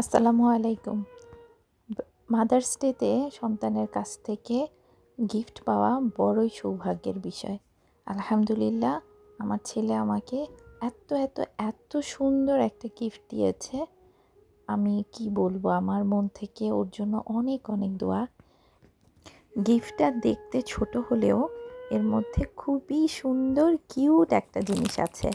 আসসালামু আলাইকুম। মাদার্স ডেতে সন্তানের কাছ থেকে গিফট পাওয়া বড়ই সৌভাগ্যের বিষয়। আলহামদুলিল্লাহ, আমার ছেলে আমাকে এত এত এত সুন্দর একটা গিফট দিয়েছে, আমি কি বলবো, আমার মন থেকে ওর জন্য অনেক অনেক দোয়া। গিফটটা দেখতে ছোট হলেও এর মধ্যে খুবই সুন্দর কিউট একটা জিনিস আছে।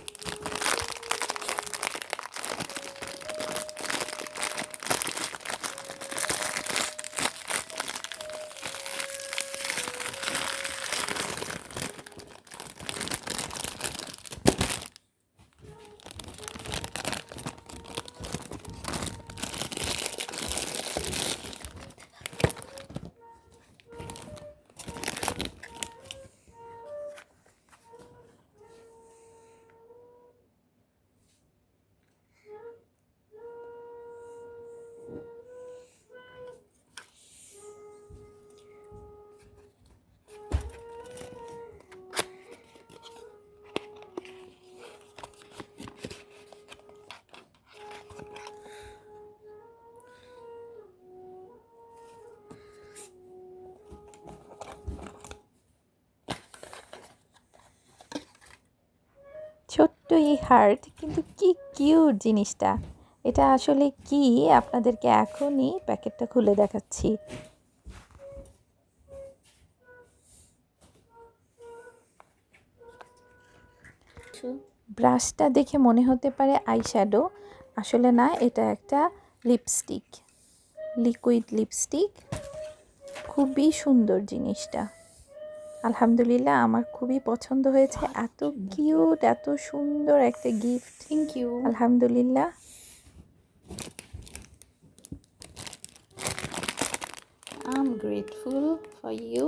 ছোট্ট এই হার্ট, কিন্তু কি কিউট জিনিসটা। এটা আসলে কি, আপনাদেরকে এখনই প্যাকেটটা খুলে দেখাচ্ছি। ব্রাশটা দেখে মনে হতে পারে আইশ্যাডো, আসলে না, এটা একটা লিপস্টিক, লিকুইড লিপস্টিক। খুবই সুন্দর জিনিসটা। আলহামদুলিল্লাহ, আমার খুবই পছন্দ হয়েছে। এত কিউট, এত সুন্দর একটা গিফট। Thank you. আলহামদুলিল্লাহ। I'm grateful for you.